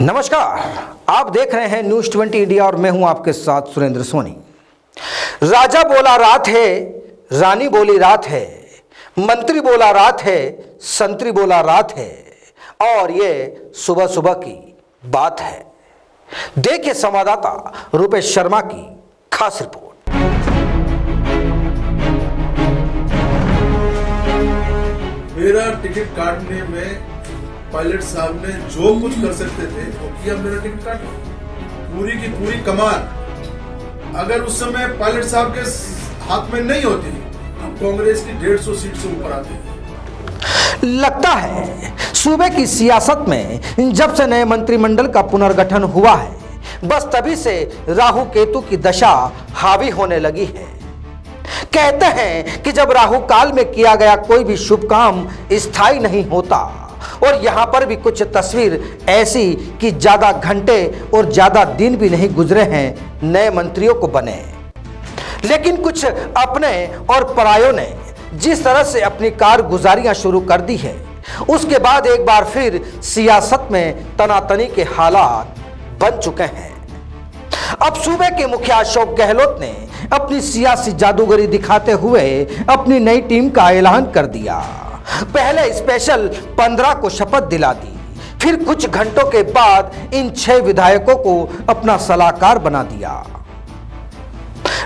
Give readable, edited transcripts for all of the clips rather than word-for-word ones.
नमस्कार, आप देख रहे हैं न्यूज़ 20 इंडिया और मैं हूं आपके साथ सुरेंद्र सोनी। राजा बोला रात है, रानी बोली रात है, मंत्री बोला रात है, संतरी बोला रात है और ये सुबह सुबह की बात है। देखिए संवाददाता रूपेश शर्मा की खास रिपोर्ट। मेरा टिकट काटने में पायलट साहब ने जो कुछ कर सकते थे वो किया। मेरा टिकट काटा, पूरी की पूरी कमान अगर उस समय पायलट साहब के हाथ में नहीं होती तो कांग्रेस की 150 सीट से ऊपर आती। लगता है सूबे की सियासत में जब से नए मंत्रिमंडल का पुनर्गठन हुआ है, बस तभी से राहु केतु की दशा हावी होने लगी है। कहते हैं कि जब राहु काल में किया गया कोई भी शुभ काम स्थायी नहीं होता और यहां पर भी कुछ तस्वीर ऐसी कि ज्यादा घंटे और ज्यादा दिन भी नहीं गुजरे हैं नए मंत्रियों को बने, लेकिन कुछ अपने और परायों ने जिस तरह से अपनी कारगुजारियां शुरू कर दी है, उसके बाद एक बार फिर सियासत में तनातनी के हालात बन चुके हैं। अब सूबे के मुखिया अशोक गहलोत ने अपनी सियासी जादूगरी दिखाते हुए अपनी नई टीम का ऐलान कर दिया। पहले स्पेशल 15 को शपथ दिला दी, फिर कुछ घंटों के बाद इन 6 विधायकों को अपना सलाहकार बना दिया।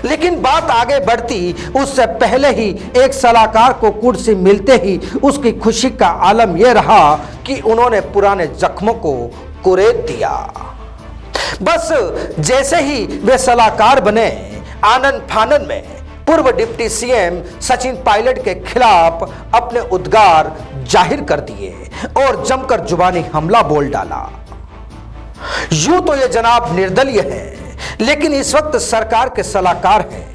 लेकिन बात आगे बढ़ती उससे पहले ही एक सलाहकार को कुर्सी मिलते ही उसकी खुशी का आलम यह रहा कि उन्होंने पुराने जख्मों को कुरेद दिया। बस जैसे ही वे सलाहकार बने, आनन फानन में पूर्व डिप्टी सीएम सचिन पायलट के खिलाफ अपने उद्गार जाहिर कर दिए और जमकर जुबानी हमला बोल डाला। यूं तो ये जनाब निर्दलीय है, लेकिन इस वक्त सरकार के सलाहकार हैं,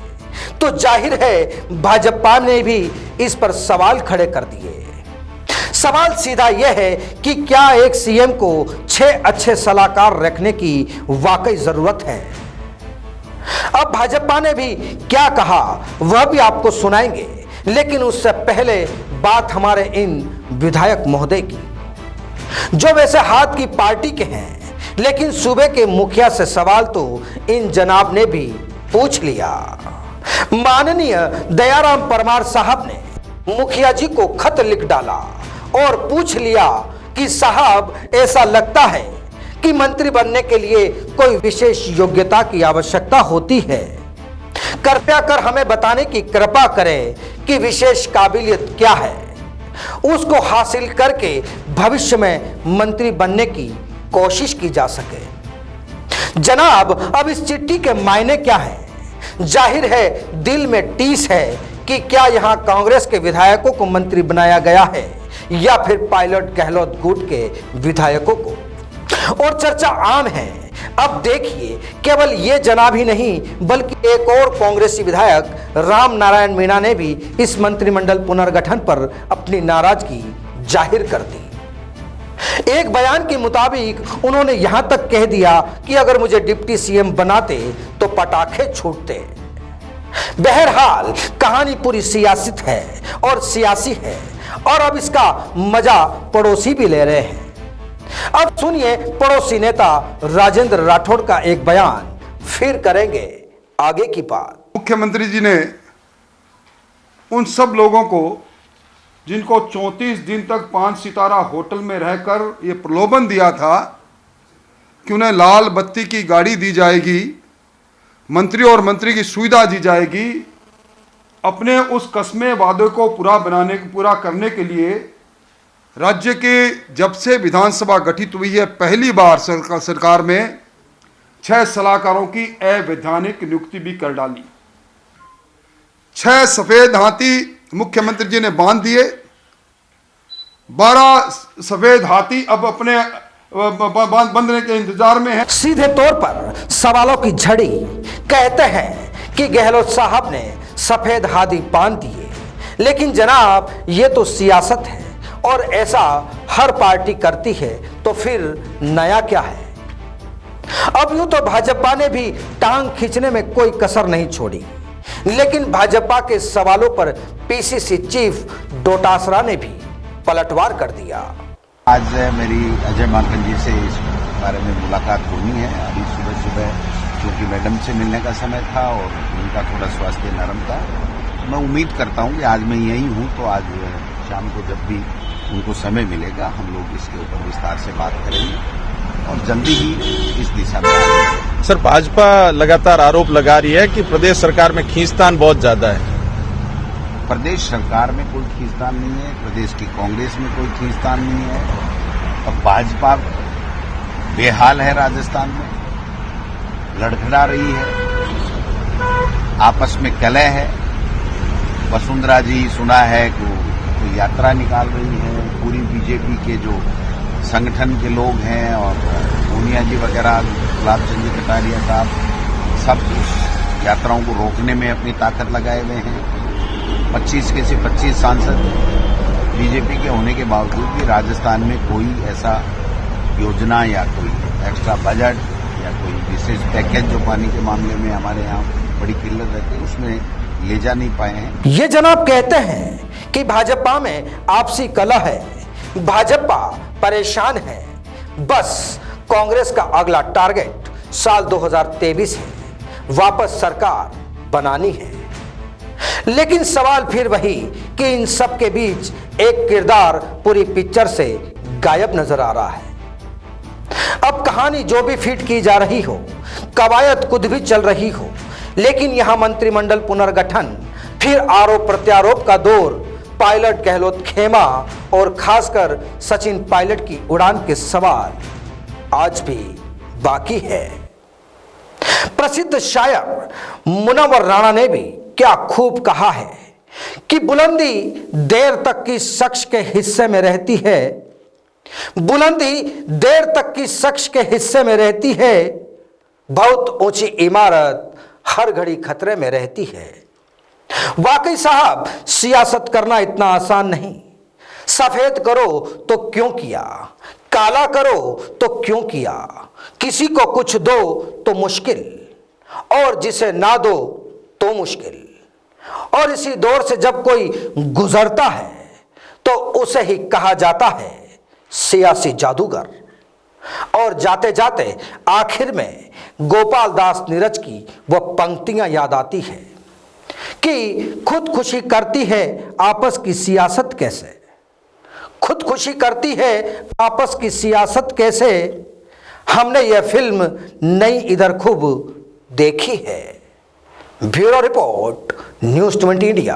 तो जाहिर है भाजपा ने भी इस पर सवाल खड़े कर दिए। सवाल सीधा यह है कि क्या एक सीएम को 6 अच्छे सलाहकार रखने की वाकई जरूरत है? अब भाजपा ने भी क्या कहा वह भी आपको सुनाएंगे, लेकिन उससे पहले बात हमारे इन विधायक महोदय की, जो वैसे हाथ की पार्टी के हैं, लेकिन सूबे के मुखिया से सवाल तो इन जनाब ने भी पूछ लिया। माननीय दयाराम परमार साहब ने मुखिया जी को खत लिख डाला और पूछ लिया कि साहब, ऐसा लगता है कि मंत्री बनने के लिए कोई विशेष योग्यता की आवश्यकता होती है। कृपया कर हमें बताने की कृपा करें कि विशेष काबिलियत क्या है, उसको हासिल करके भविष्य में मंत्री बनने की कोशिश की जा सके। जनाब, अब इस चिट्ठी के मायने क्या है? जाहिर है दिल में टीस है कि क्या यहां कांग्रेस के विधायकों को मंत्री बनाया गया है या फिर पायलट गहलोत गुट के विधायकों को। और चर्चा आम है। अब देखिए, केवल ये जनाब ही नहीं बल्कि एक और कांग्रेसी विधायक राम नारायण मीणा ने भी इस मंत्रिमंडल पुनर्गठन पर अपनी नाराजगी जाहिर कर दी। एक बयान के मुताबिक उन्होंने यहां तक कह दिया कि अगर मुझे डिप्टी सीएम बनाते तो पटाखे छूटते। बहरहाल कहानी पूरी सियासत है और सियासी है, और अब इसका मजा पड़ोसी भी ले रहे हैं। अब सुनिए पड़ोसी नेता राजेंद्र राठौड़ का एक बयान, फिर करेंगे आगे की बात। मुख्यमंत्री जी ने उन सब लोगों को जिनको 34 दिन तक 5 सितारा होटल में रहकर ये प्रलोभन दिया था कि उन्हें लाल बत्ती की गाड़ी दी जाएगी, मंत्री और मंत्री की सुविधा दी जाएगी, अपने उस कस्मे वादे को पूरा करने के लिए राज्य के जब से विधानसभा गठित हुई है, पहली बार सरकार में 6 सलाहकारों की अवैधानिक नियुक्ति भी कर डाली। 6 सफेद हाथी मुख्यमंत्री जी ने बांध दिए। 12 सफेद हाथी अब अपने बंधने के इंतजार में है। सीधे तौर पर सवालों की झड़ी। कहते हैं कि गहलोत साहब ने सफेद हाथी बांध दिए, लेकिन जनाब ये तो सियासत है और ऐसा हर पार्टी करती है, तो फिर नया क्या है? अब यूं तो भाजपा ने भी टांग खींचने में कोई कसर नहीं छोड़ी, लेकिन भाजपा के सवालों पर पीसीसी चीफ डोटासरा ने भी पलटवार कर दिया। आज मेरी अजय माकन जी से इस बारे में मुलाकात होनी है। अभी सुबह सुबह क्योंकि मैडम से मिलने का समय था और उनका थोड़ा स्वास्थ्य नरम था, मैं उम्मीद करता हूं कि आज मैं यहीं हूं तो आज शाम को जब भी उनको समय मिलेगा हम लोग इसके ऊपर विस्तार से बात करेंगे और जल्दी ही इस दिशा में आगे। सर, भाजपा लगातार आरोप लगा रही है कि प्रदेश सरकार में खींचतान बहुत ज्यादा है। प्रदेश सरकार में कोई खींचतान नहीं है, प्रदेश की कांग्रेस में कोई खींचतान नहीं है और भाजपा बेहाल है, राजस्थान में लड़खड़ा रही है, आपस में कलह है। वसुंधरा जी सुना है कि वो यात्रा निकाल रही है, पूरी बीजेपी के जो संगठन के लोग हैं और सोनिया जी वगैरह, गुलाब चंद कटारिया साहब सब उस यात्राओं को रोकने में अपनी ताकत लगाए हुए हैं। 25 के से 25 सांसद बीजेपी के होने के बावजूद भी राजस्थान में कोई ऐसा योजना या कोई एक्स्ट्रा बजट या कोई विशेष पैकेज जो पानी के मामले में हमारे यहाँ बड़ी किल्लत रहती है उसमें ले जा नहीं पाए हैं। ये जनाब कहते हैं कि भाजपा में आपसी कलह है, भाजपा परेशान है, बस कांग्रेस का अगला टारगेट साल 2023 है, वापस सरकार बनानी है। लेकिन सवाल फिर वही कि इन सब के बीच एक किरदार पूरी पिक्चर से गायब नजर आ रहा है। अब कहानी जो भी फिट की जा रही हो, कवायद खुद भी चल रही हो, लेकिन यहां मंत्रिमंडल पुनर्गठन, फिर आरोप प्रत्यारोप का दौर, पायलट गहलोत खेमा और खासकर सचिन पायलट की उड़ान के सवाल आज भी बाकी है। प्रसिद्ध शायर मुनव्वर राणा ने भी क्या खूब कहा है कि बुलंदी देर तक की शख्स के हिस्से में रहती है, बुलंदी देर तक की शख्स के हिस्से में रहती है, बहुत ऊंची इमारत हर घड़ी खतरे में रहती है। वाकई साहब, सियासत करना इतना आसान नहीं। सफेद करो तो क्यों किया, काला करो तो क्यों किया, किसी को कुछ दो तो मुश्किल और जिसे ना दो तो मुश्किल। और इसी दौर से जब कोई गुजरता है तो उसे ही कहा जाता है सियासी जादूगर। और जाते जाते आखिर में गोपाल दास नीरज की वह पंक्तियां याद आती है कि खुदकुशी करती है आपस की सियासत कैसे, खुदकुशी करती है आपस की सियासत कैसे, हमने यह फिल्म नई इधर खूब देखी है। Bureau report, news 20 India.